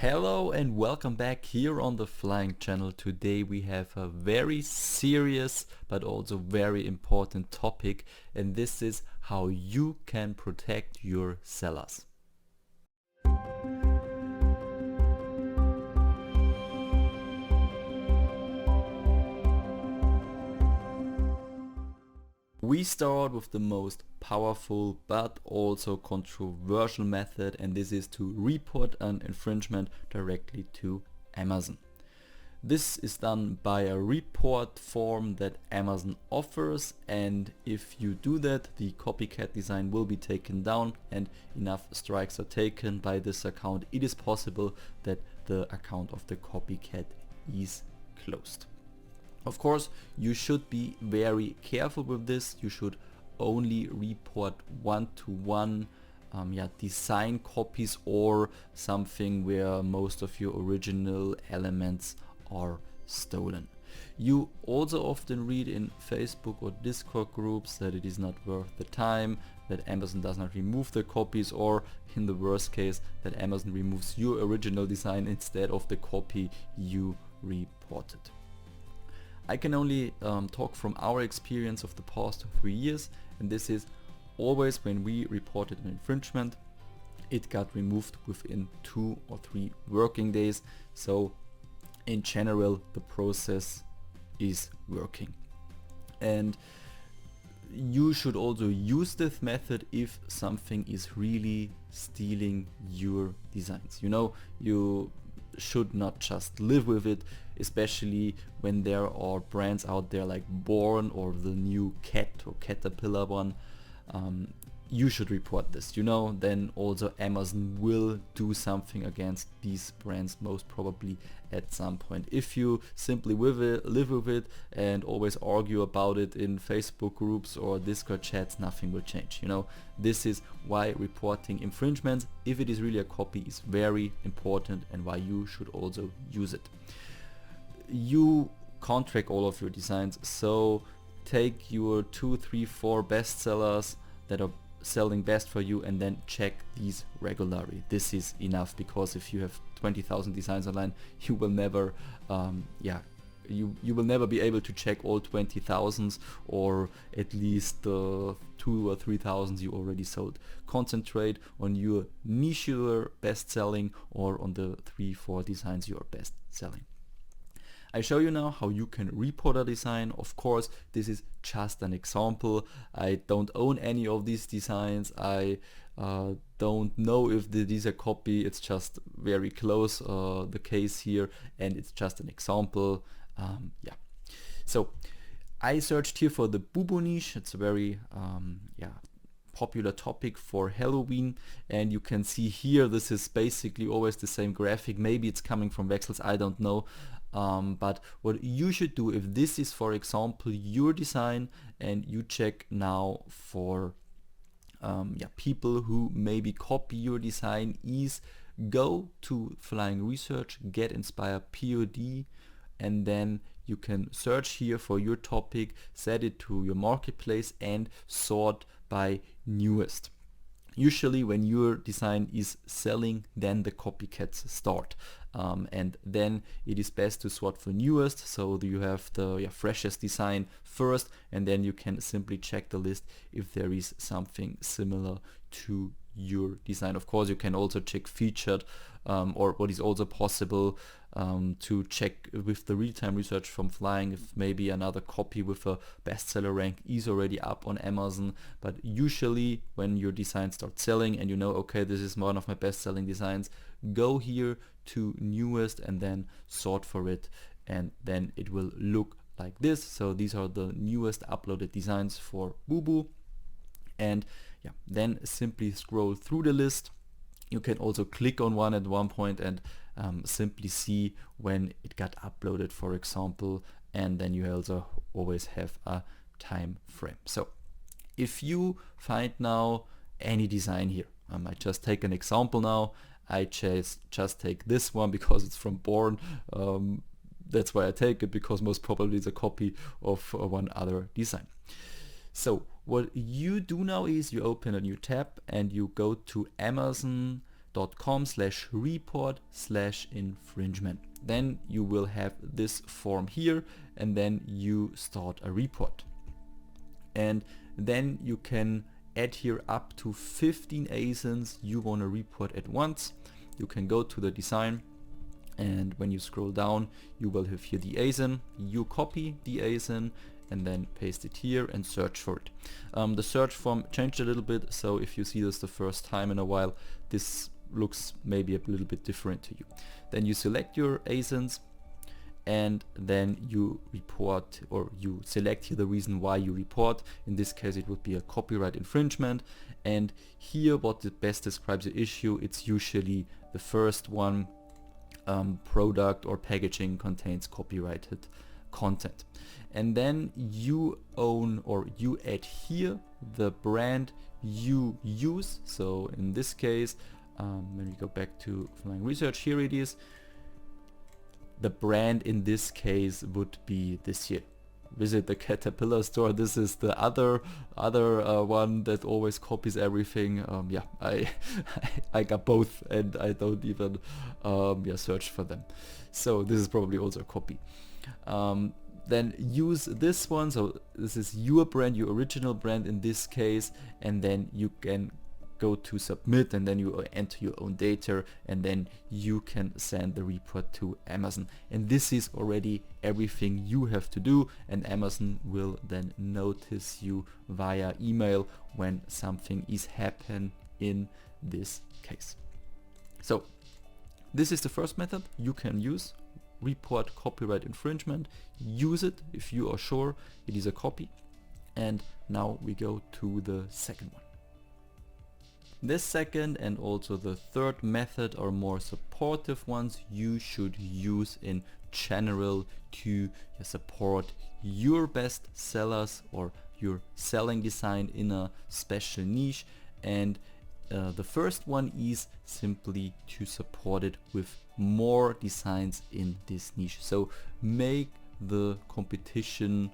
Hello and welcome back here on the Flying Channel. Today we have a very serious but also very important topic, and this is how you can protect your sellers. We start with the most powerful but also controversial method, and this is to report an infringement directly to Amazon. This is done by a report form that Amazon offers, and if you do that, the copycat design will be taken down, and enough strikes are taken by this account, it is possible that the account of the copycat is closed. Of course, you should be very careful with this. You should only report one-to-one design copies or something where most of your original elements are stolen. You also often read in Facebook or Discord groups that it is not worth the time, that Amazon does not remove the copies, or in the worst case that Amazon removes your original design instead of the copy you reported. I can only talk from our experience of the past 3 years, and this is always when we reported an infringement, it got removed within 2 or 3 working days. So in general, the process is working. And you should also use this method if something is really stealing your designs. You should not just live with it, especially when there are brands out there like Born or the new Cat or Caterpillar one. You should report this, then also Amazon will do something against these brands most probably at some point. If you simply live with it and always argue about it in Facebook groups or Discord chats, nothing will change. This is why reporting infringements, if it is really a copy, is very important, and why you should also use it. You can't track all of your designs, so take your 2, 3, 4 best sellers that are selling best for you and then check these regularly. This is enough, because if you have 20,000 designs online, you will never you will never be able to check all 20,000 or at least 2 or 3,000 you already sold. Concentrate on your niche you are best selling, or on the 3-4 designs you are best selling. I show you now how you can report a design. Of course, this is just an example. I don't own any of these designs. I don't know if this is a copy. It's just very close the case here, and it's just an example. So I searched here for the Boo niche. It's a very popular topic for Halloween, and you can see here this is basically always the same graphic. Maybe it's coming from Wexels, I don't know. But what you should do, if this is for example your design, and you check now for people who maybe copy your design, is go to Flying Research, get Inspire POD, and then you can search here for your topic, set it to your marketplace, and sort by newest. Usually when your design is selling, then the copycats start, and then it is best to sort for newest, so you have the freshest design first, and then you can simply check the list if there is something similar to your design. Of course, you can also check featured, or what is also possible, to check with the real-time research from Flying if maybe another copy with a bestseller rank is already up on Amazon. But usually when your design starts selling and okay, this is one of my best-selling designs, go here to newest and then sort for it, and then it will look like this. So these are the newest uploaded designs for Boo Boo, and then simply scroll through the list. You can also click on one at one point and simply see when it got uploaded, for example, and then you also always have a time frame. So if you find now any design here, I might just take an example now. I just take this one because it's from Born. That's why I take it, because most probably it's a copy of one other design. So what you do now is you open a new tab and you go to Amazon advertise.com/report/infringement. Then you will have this form here, and then you start a report. And then you can add here up to 15 ASINs you want to report at once. You can go to the design, and when you scroll down you will have here the ASIN. You copy the ASIN and then paste it here and search for it. The search form changed a little bit, so if you see this the first time in a while, this looks maybe a little bit different to you. Then you select your ASINs, and then you report, or you select here the reason why you report. In this case it would be a copyright infringement, and here what best describes the issue, it's usually the first one, product or packaging contains copyrighted content. And then you own, or you add here the brand you use. So in this case, when we go back to Flying Research, here it is. The brand in this case would be this here. Visit the Caterpillar store. This is the other one that always copies everything. Yeah, I got both, and I don't even search for them. So this is probably also a copy. Then use this one. So this is your brand, your original brand in this case, and then you can go to submit, and then you enter your own data, and then you can send the report to Amazon. And this is already everything you have to do, and Amazon will then notice you via email when something is happening in this case. So this is the first method you can use. Report copyright infringement. Use it if you are sure it is a copy. And now we go to the second one. This second and also the third method are more supportive ones you should use in general to support your best sellers or your selling design in a special niche. And the first one is simply to support it with more designs in this niche. So make the competition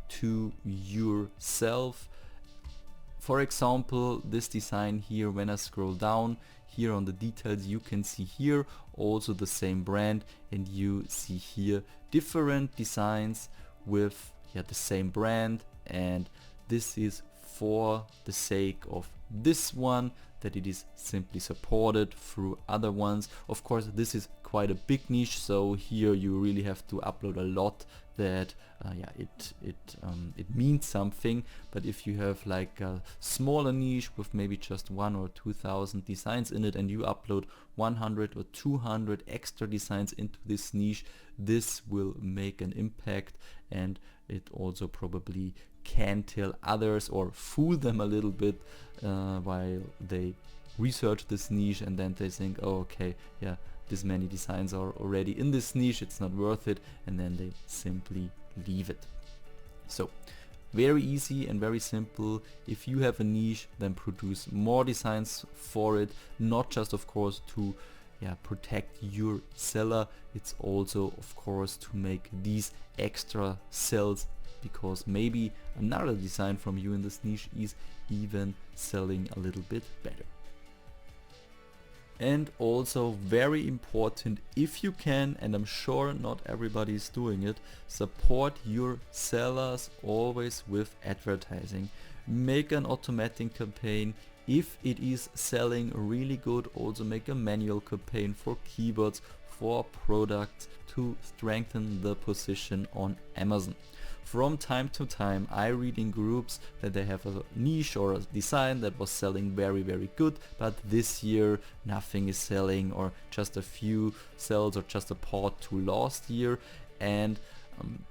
to yourself. For example, this design here, when I scroll down here on the details, you can see here also the same brand, and you see here different designs with the same brand, and this is for the sake of this one, that it is simply supported through other ones. Of course, this is quite a big niche, so here you really have to upload a lot that it means something. But if you have like a smaller niche with maybe just 1,000 or 2,000 designs in it, and you upload 100 or 200 extra designs into this niche, this will make an impact, and it also probably can tell others or fool them a little bit while they research this niche, and then they think, oh okay, yeah, this many designs are already in this niche, it's not worth it, and then they simply leave it. So very easy and very simple. If you have a niche, then produce more designs for it, not just of course to protect your seller, it's also of course to make these extra sales, because maybe another design from you in this niche is even selling a little bit better. And also very important, if you can, and I'm sure not everybody is doing it, support your sellers always with advertising. Make an automatic campaign. If it is selling really good, also make a manual campaign for keywords, for products, to strengthen the position on Amazon. From time to time I read in groups that they have a niche or a design that was selling very good, but this year nothing is selling, or just a few sells, or just a part to last year. And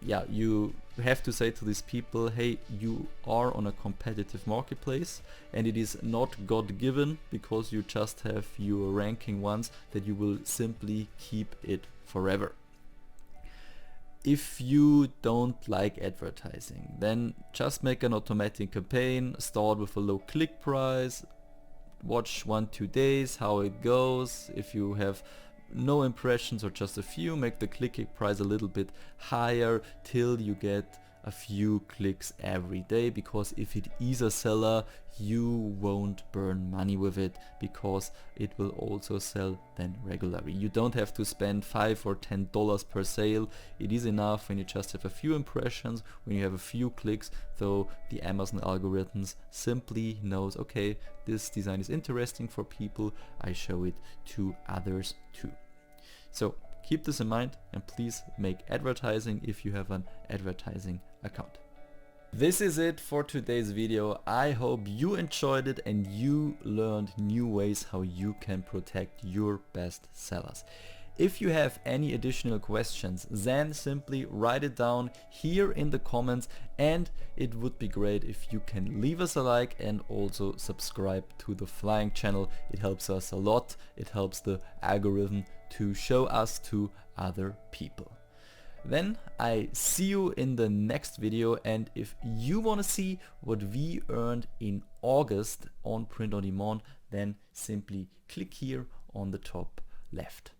you have to say to these people, hey, you are on a competitive marketplace, and it is not God-given because you just have your ranking ones that you will simply keep it forever. If you don't like advertising, then just make an automatic campaign, start with a low click price, watch 1-2 days how it goes. If you have no impressions or just a few, make the click price a little bit higher till you get a few clicks every day, because if it is a seller, you won't burn money with it, because it will also sell then regularly. You don't have to spend $5 or $10 per sale. It is enough when you just have a few impressions, when you have a few clicks, so the Amazon algorithms simply knows, okay, this design is interesting for people, I show it to others too. So keep this in mind, and please make advertising if you have an advertising account. This is it for today's video. I hope you enjoyed it and you learned new ways how you can protect your best sellers. If you have any additional questions, then simply write it down here in the comments, and it would be great if you can leave us a like and also subscribe to the Flying channel. It helps us a lot. It helps the algorithm to show us to other people. Then I see you in the next video, and if you want to see what we earned in August on print on demand, then simply click here on the top left.